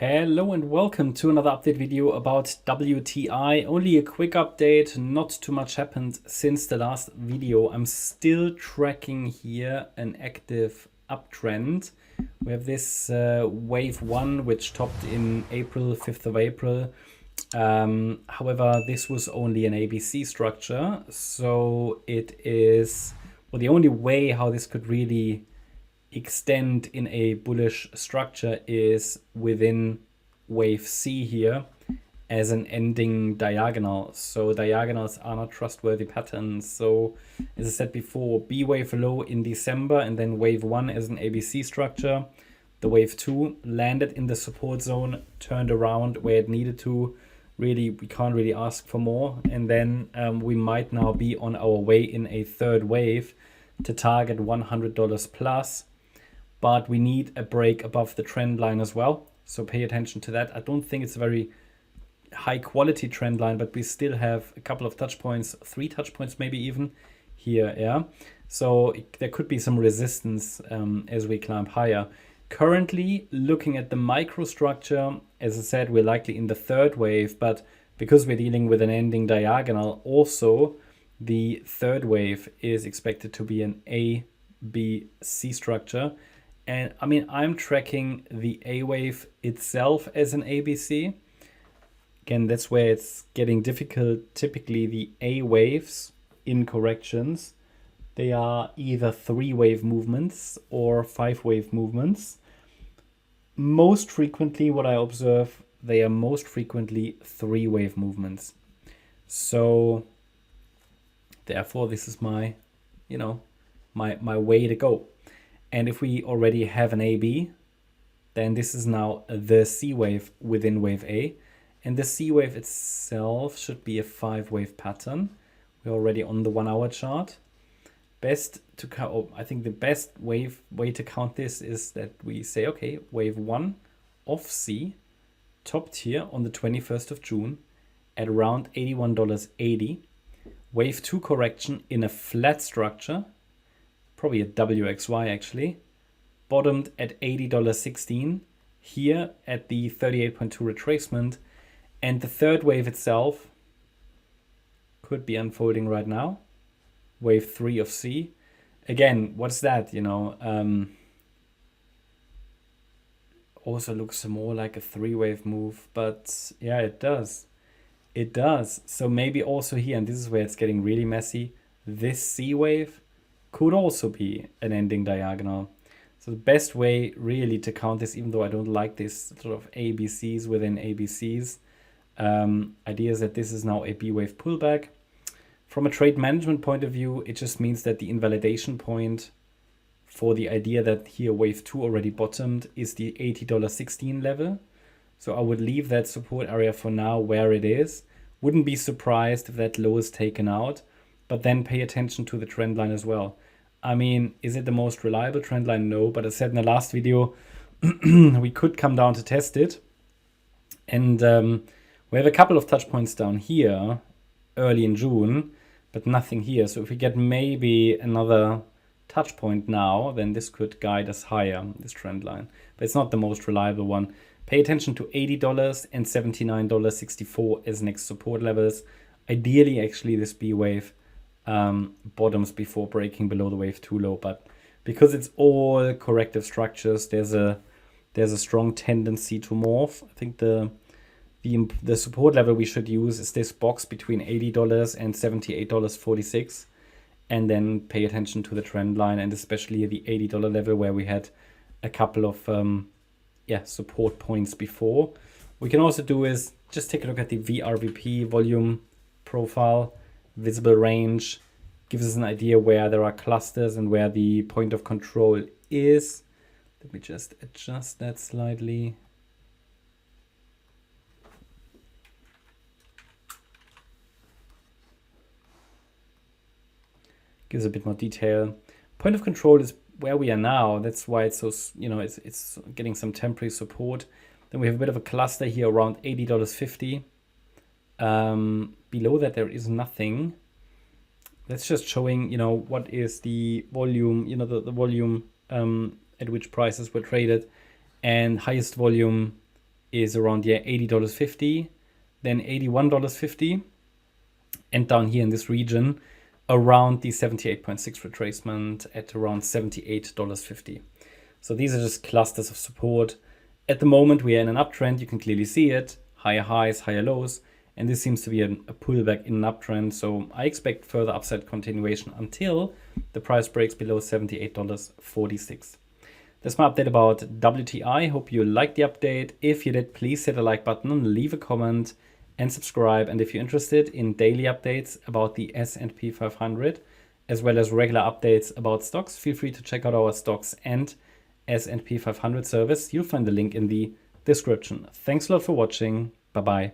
Hello and welcome to another update video about WTI. Only a quick update, not too much happened since the last video. I'm still tracking here an active uptrend. We have this wave 1 which topped in April, 5th of April. However, this was only an ABC structure, so it is, well, the only way how this could really extend in a bullish structure is within wave C here as an ending diagonal. So diagonals are not trustworthy patterns. So as I said before, B wave low in December and then wave 1 as an ABC structure. The wave 2 landed in the support zone, turned around where it needed to. Really, we can't really ask for more. And then we might now be on our way in a third wave to target $100 plus. But we need a break above the trend line as well. So pay attention to that. I don't think it's a very high quality trend line, but we still have a couple of touch points, 3 touch points maybe even here. Yeah. So there could be some resistance as we climb higher. Currently looking at the microstructure, as I said, we're likely in the third wave, but because we're dealing with an ending diagonal, also the third wave is expected to be an A, B, C structure. And I mean, I'm tracking the A wave itself as an ABC. Again, that's where it's getting difficult. Typically, the A waves in corrections, they are either 3-wave movements or 5-wave movements. Most frequently, what I observe, they are most frequently 3-wave movements. So therefore, this is my, my way to go. And if we already have an AB, then this is now the C wave within wave A. And the C wave itself should be a 5-wave pattern. We're already on the 1-hour chart. I think the best way to count this is that we say, okay, wave 1 of C topped here on the 21st of June at around $81.80. Wave 2 correction in a flat structure, probably a WXY actually, bottomed at $80.16 here at the 38.2 retracement. And the third wave itself could be unfolding right now. Wave 3 of C. Again, what's that? Also looks more like a 3-wave move, but yeah, it does. It does. So maybe also here, and this is where it's getting really messy, this C wave could also be an ending diagonal. So the best way really to count this, even though I don't like this sort of ABCs within ABCs, idea is that this is now a B wave pullback. From a trade management point of view, it just means that the invalidation point for the idea that here wave 2 already bottomed is the $80.16 level. So I would leave that support area for now where it is. Wouldn't be surprised if that low is taken out. But then pay attention to the trend line as well. I mean, is it the most reliable trend line? No, but as I said in the last video, we could come down to test it. And we have a couple of touch points down here early in June, but nothing here. So if we get maybe another touch point now, then this could guide us higher, this trend line. But it's not the most reliable one. Pay attention to $80 and $79.64 as next support levels. Ideally, actually, this B wave bottoms before breaking below the wave 2 low, but because it's all corrective structures, there's a strong tendency to morph. I think the support level we should use is this box between $80 and $78.46, and then pay attention to the trend line, and especially the $80 level where we had a couple of support points before. We can also do is just take a look at the VRVP volume profile. Visible range gives us an idea where there are clusters and where the point of control is. Let me just adjust that slightly. Gives a bit more detail. Point of control is where we are now. That's why it's so, it's getting some temporary support. Then we have a bit of a cluster here around $80.50. Below that, there is nothing. That's just showing, what is the volume, the volume at which prices were traded, and highest volume is around here $80.50, then $81.50, and down here in this region around the 78.6 retracement at around $78.50. So these are just clusters of support. At the moment we are in an uptrend, you can clearly see it, higher highs, higher lows, and this seems to be a pullback in an uptrend. So I expect further upside continuation until the price breaks below $78.46. That's my update about WTI. Hope you liked the update. If you did, please hit the like button, leave a comment, and subscribe. And if you're interested in daily updates about the S&P 500, as well as regular updates about stocks, feel free to check out our stocks and S&P 500 service. You'll find the link in the description. Thanks a lot for watching. Bye-bye.